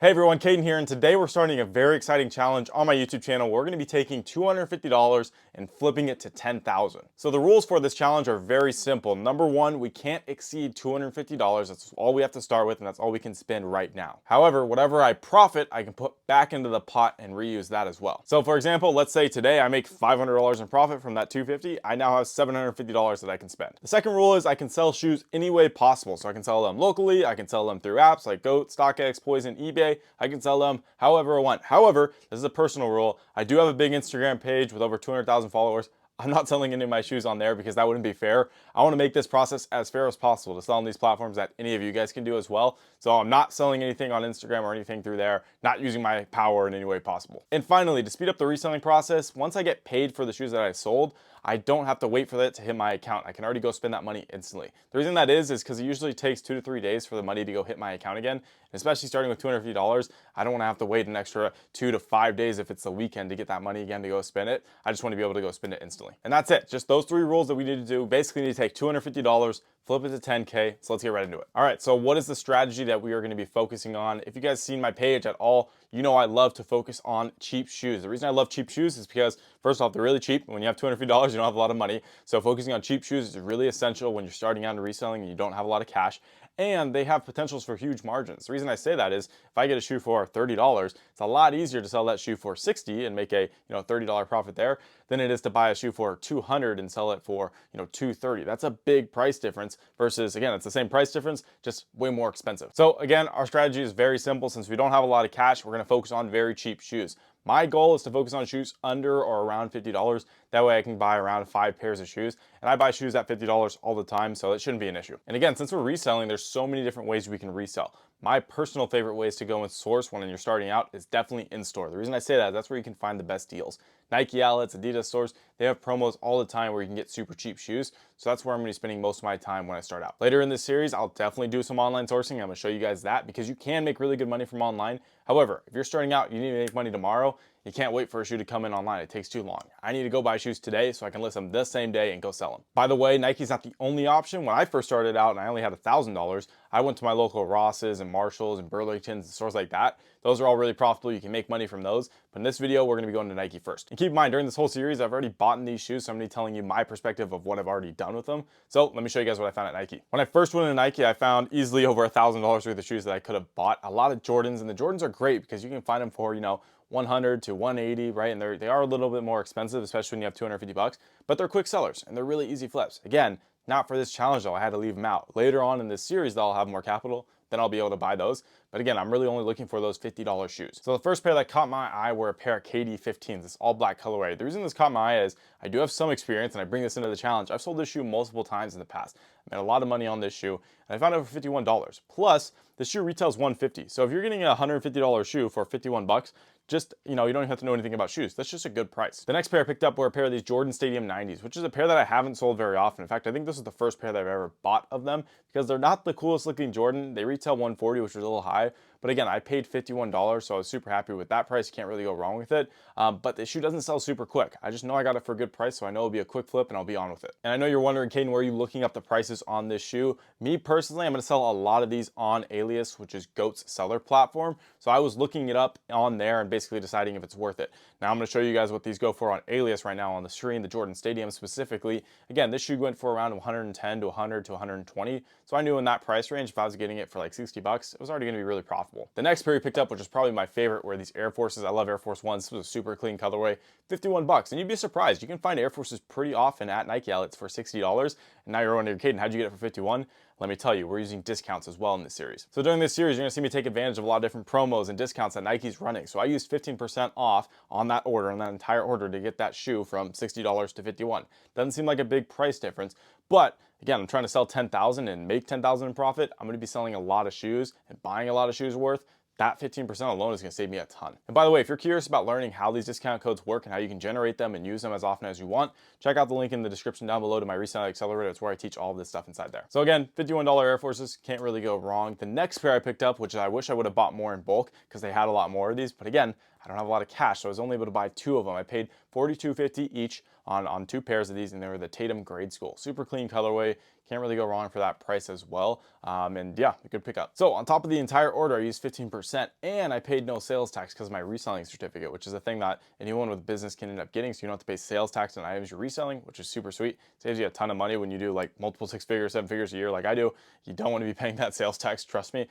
Hey everyone, Caden here, and today we're starting a very exciting challenge on my YouTube channel. We're going to be taking $250 and flipping it to $10,000. So the rules for this challenge are very simple. Number one, we can't exceed $250. That's all we have to start with, and that's all we can spend right now. However, whatever I profit, I can put back into the pot and reuse that as well. So for example, let's say today I make $500 in profit from that $250. I now have $750 that I can spend. The second rule is I can sell shoes any way possible. So I can sell them locally, I can sell them through apps like Goat, StockX, Poison, eBay. I can sell them however I want. However, this is a personal rule. I do have a big Instagram page with over 200,000 followers. I'm not selling any of my shoes on there because that wouldn't be fair. I want to make this process as fair as possible to sell on these platforms that any of you guys can do as well. So I'm not selling anything on Instagram or anything through there, not using my power in any way possible. And finally, to speed up the reselling process, once I get paid for the shoes that I sold, I don't have to wait for that to hit my account. I can already go spend that money instantly. The reason that is because it usually takes 2 to 3 days for the money to go hit my account again. And especially starting with $250, I don't want to have to wait an extra 2 to 5 days if it's the weekend to get that money again to go spend it. I just want to be able to go spend it instantly. And that's it. Just those 3 rules that we need to do. Basically, need to take $250, flip it to 10K. So let's get right into it. All right, so what is the strategy that we are going to be focusing on? If you guys seen my page at all, you know I love to focus on cheap shoes. The reason I love cheap shoes is because, first off, they're really cheap. When you have $250, you don't have a lot of money. So focusing on cheap shoes is really essential when you're starting out in reselling and you don't have a lot of cash. And they have potentials for huge margins. The reason I say that is if I get a shoe for $30, it's a lot easier to sell that shoe for $60 and make a $30 profit there than it is to buy a shoe for $200 and sell it for $230. That's a big price difference versus, again, it's the same price difference, just way more expensive. So again, our strategy is very simple. Since we don't have a lot of cash, we're going to focus on very cheap shoes. My goal is to focus on shoes under or around $50. That way I can buy around 5 pairs of shoes. And I buy shoes at $50 all the time, so it shouldn't be an issue. And again, since we're reselling, there's so many different ways we can resell. My personal favorite ways to go and source when you're starting out is definitely in-store. The reason I say that is that's where you can find the best deals. Nike outlets, Adidas stores, they have promos all the time where you can get super cheap shoes. So that's where I'm going to be spending most of my time when I start out. Later in this series, I'll definitely do some online sourcing. I'm going to show you guys that because you can make really good money from online. However, if you're starting out, you need to make money tomorrow. You can't wait for a shoe to come in online. It takes too long. I need to go buy shoes today so I can list them this same day and go sell them. By the way, Nike's not the only option. When I first started out and I only had $1,000, I went to my local Rosses and Marshalls and Burlingtons and stores like that. Those are all really profitable. You can make money from those. But in this video, we're going to be going to Nike first. And keep in mind, during this whole series, I've already bought these shoes, so I'm going to be telling you my perspective of what I've already done with them. So let me show you guys what I found at Nike. When I first went to Nike, I found easily over $1,000 worth of shoes that I could have bought. A lot of Jordans, and the Jordans are great because you can find them for, 100 to 180, right? And they are a little bit more expensive, especially when you have 250 bucks, but they're quick sellers and they're really easy flips. Again, not for this challenge though, I had to leave them out. Later on in this series, I'll have more capital, then I'll be able to buy those. But again, I'm really only looking for those $50 shoes. So the first pair that caught my eye were a pair of KD15s, this all black colorway. The reason this caught my eye is I do have some experience and I bring this into the challenge. I've sold this shoe multiple times in the past. I made a lot of money on this shoe and I found it for $51. Plus, the shoe retails $150. So if you're getting a $150 shoe for 51 bucks, just, you don't even have to know anything about shoes. That's just a good price. The next pair I picked up were a pair of these Jordan Stadium 90s, which is a pair that I haven't sold very often. In fact, I think this is the first pair that I've ever bought of them because they're not the coolest looking Jordan. They retail $140, which is a little high. But again, I paid $51, so I was super happy with that price. You can't really go wrong with it. But the shoe doesn't sell super quick. I just know I got it for a good price, so I know it'll be a quick flip and I'll be on with it. And I know you're wondering, Caden, where are you looking up the prices on this shoe? Me personally, I'm going to sell a lot of these on Alias, which is Goat's seller platform. So I was looking it up on there and basically deciding if it's worth it. Now I'm going to show you guys what these go for on Alias right now on the screen, the Jordan Stadium specifically. Again, this shoe went for around 110 to 100 to 120. So I knew in that price range, if I was getting it for like 60 bucks, it was already going to be really profitable. The next pair we picked up, which is probably my favorite, were these Air Forces. I love Air Force Ones. This was a super clean colorway, 51 bucks. And you'd be surprised. You can find Air Forces pretty often at Nike outlets for $60. And now you're wondering, Caden, how'd you get it for 51? Let me tell you, we're using discounts as well in this series. So during this series, you're gonna see me take advantage of a lot of different promos and discounts that Nike's running. So I used 15% off on that order, on that entire order, to get that shoe from $60 to $51. Doesn't seem like a big price difference, but again, I'm trying to sell 10,000 and make 10,000 in profit. I'm gonna be selling a lot of shoes and buying a lot of shoes worth. That 15% alone is going to save me a ton. And by the way, if you're curious about learning how these discount codes work and how you can generate them and use them as often as you want, check out the link in the description down below to my Reselling Accelerator. It's where I teach all of this stuff inside there. So again, $51 Air Forces, can't really go wrong. The next pair I picked up, which I wish I would have bought more in bulk because they had a lot more of these, but again, I don't have a lot of cash, so I was only able to buy 2 of them. I paid $42.50 each on 2 pairs of these, and they were the Tatum Grade School. Super clean colorway. Can't really go wrong for that price as well. And yeah, a good pickup. So on top of the entire order, I used 15%, and I paid no sales tax because of my reselling certificate, which is a thing that anyone with business can end up getting. So you don't have to pay sales tax on items you're reselling, which is super sweet. Saves you a ton of money when you do like multiple 6 figures, 7 figures a year like I do. You don't want to be paying that sales tax, trust me.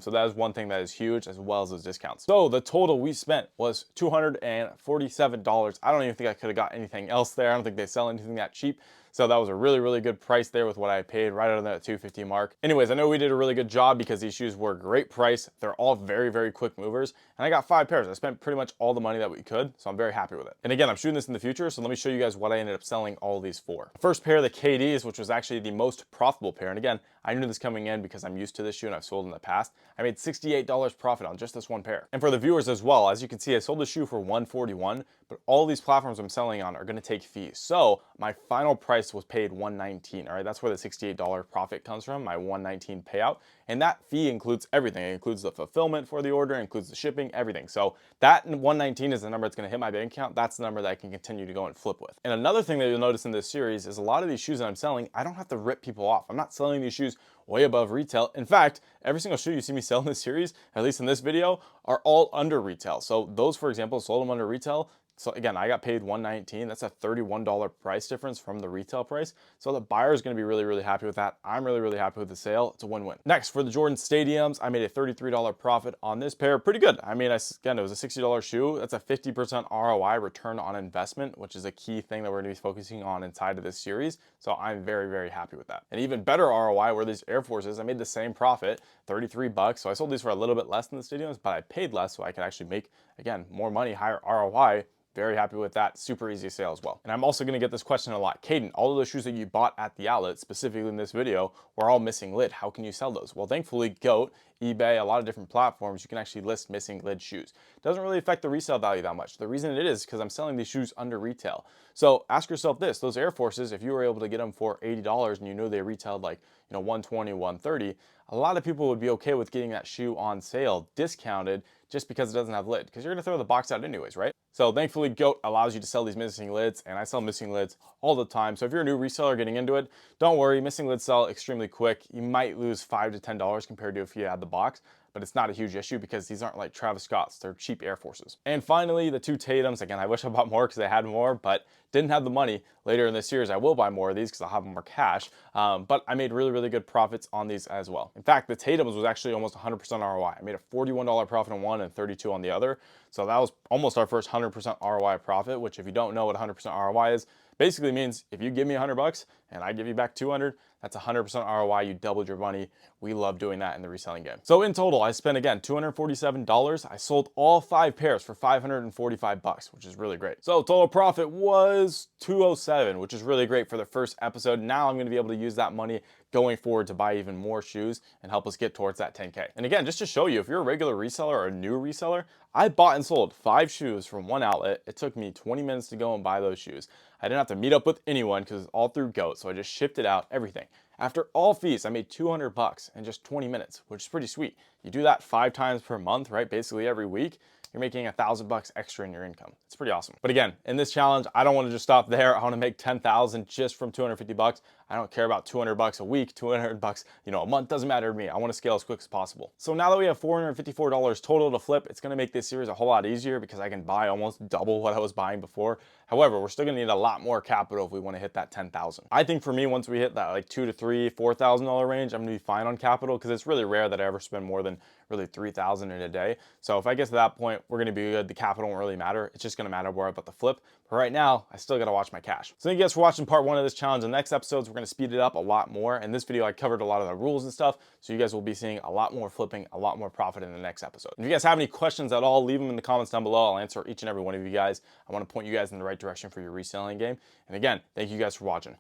So that is one thing that is huge, as well as those discounts. So the total we spent was $247. I don't even think I could have got anything else there. I don't think they sell anything that cheap. So that was a really, really good price there with what I paid, right under that 250 mark. Anyways, I know we did a really good job because these shoes were great price. They're all very, very quick movers. And I got 5 pairs. I spent pretty much all the money that we could. So I'm very happy with it. And again, I'm shooting this in the future. So let me show you guys what I ended up selling all of these for. First pair of the KDs, which was actually the most profitable pair. And again, I knew this coming in because I'm used to this shoe and I've sold in the past. I made $68 profit on just this one pair. And for the viewers as well, as you can see, I sold the shoe for $141, but all these platforms I'm selling on are going to take fees. So my final price was paid $119. All right, that's where the $68 profit comes from, my $119 payout. And that fee includes everything. It includes the fulfillment for the order, includes the shipping, everything. So that $119 is the number that's going to hit my bank account. That's the number that I can continue to go and flip with. And another thing that you'll notice in this series is a lot of these shoes that I'm selling, I don't have to rip people off. I'm not selling these shoes way above retail. In fact, every single shoe you see me sell in this series, at least in this video, are all under retail. So those, for example, sold them under retail. So again, I got paid $119. That's a $31 price difference from the retail price. So the buyer is going to be really, really happy with that. I'm really, really happy with the sale. It's a win-win. Next, for the Jordan Stadiums, I made a $33 profit on this pair. Pretty good. I mean, again, it was a $60 shoe. That's a 50% ROI, return on investment, which is a key thing that we're going to be focusing on inside of this series. So I'm very, very happy with that. And even better ROI were these Air Forces. I made the same profit, 33 bucks. So I sold these for a little bit less than the Stadiums, but I paid less so I could actually make, again, more money, higher ROI. Very happy with that. Super easy sale as well. And I'm also going to get this question a lot. Caden, all of those shoes that you bought at the outlet, specifically in this video, were all missing lid. How can you sell those? Well, thankfully, GOAT, eBay, a lot of different platforms, you can actually list missing lid shoes. It doesn't really affect the resale value that much. The reason it is because I'm selling these shoes under retail. So ask yourself this, those Air Forces, if you were able to get them for $80 and you know they retailed like, $120, $130, a lot of people would be okay with getting that shoe on sale, discounted, just because it doesn't have lid, because you're going to throw the box out anyways, right? So thankfully, GOAT allows you to sell these missing lids, and I sell missing lids all the time. So if you're a new reseller getting into it, don't worry, missing lids sell extremely quick. You might lose $5 to $10 compared to if you had the box, but it's not a huge issue because these aren't like Travis Scott's, they're cheap Air Forces. And finally, the 2 Tatums. Again, I wish I bought more because I had more, but didn't have the money. Later in this series, I will buy more of these because I'll have more cash, but I made really, really good profits on these as well. In fact, the Tatums was actually almost 100% ROI. I made a $41 profit on one and 32 on the other. So that was almost our first 100% ROI profit, which if you don't know what 100% ROI is, basically means if you give me $100 and I give you back 200, that's 100% ROI. You doubled your money. We love doing that in the reselling game. So in total, I spent again $247. I sold all 5 pairs for $545, which is really great. So total profit was $207, which is really great for the first episode. Now I'm going to be able to use that money going forward to buy even more shoes and help us get towards that 10K. And again, just to show you, if you're a regular reseller or a new reseller, I bought and sold 5 shoes from one outlet. It took me 20 minutes to go and buy those shoes. I didn't have to meet up with anyone because it's all through GOAT, so I just shipped it out, everything. After all fees, I made $200 in just 20 minutes, which is pretty sweet. You do that 5 times per month, right? Basically every week, you're making $1,000 extra in your income. It's pretty awesome. But again, in this challenge, I don't want to just stop there. I want to make 10,000 just from 250 bucks. I don't care about 200 bucks a week, 200 bucks, a month, doesn't matter to me. I want to scale as quick as possible. So now that we have $454 total to flip, it's going to make this series a whole lot easier because I can buy almost double what I was buying before. However, we're still going to need a lot more capital if we want to hit that 10,000. I think for me, once we hit that like $2,000 to $4,000 range, I'm going to be fine on capital because it's really rare that I ever spend more than really $3,000 in a day. So if I get to that point, we're going to be good. The capital won't really matter. It's just going to matter more about the flip. But right now, I still got to watch my cash. So thank you guys for watching part 1 of this challenge. In the next episodes, we're going to speed it up a lot more. In this video, I covered a lot of the rules and stuff. So you guys will be seeing a lot more flipping, a lot more profit in the next episode. If you guys have any questions at all, leave them in the comments down below. I'll answer each and every one of you guys. I want to point you guys in the right direction for your reselling game. And again, thank you guys for watching.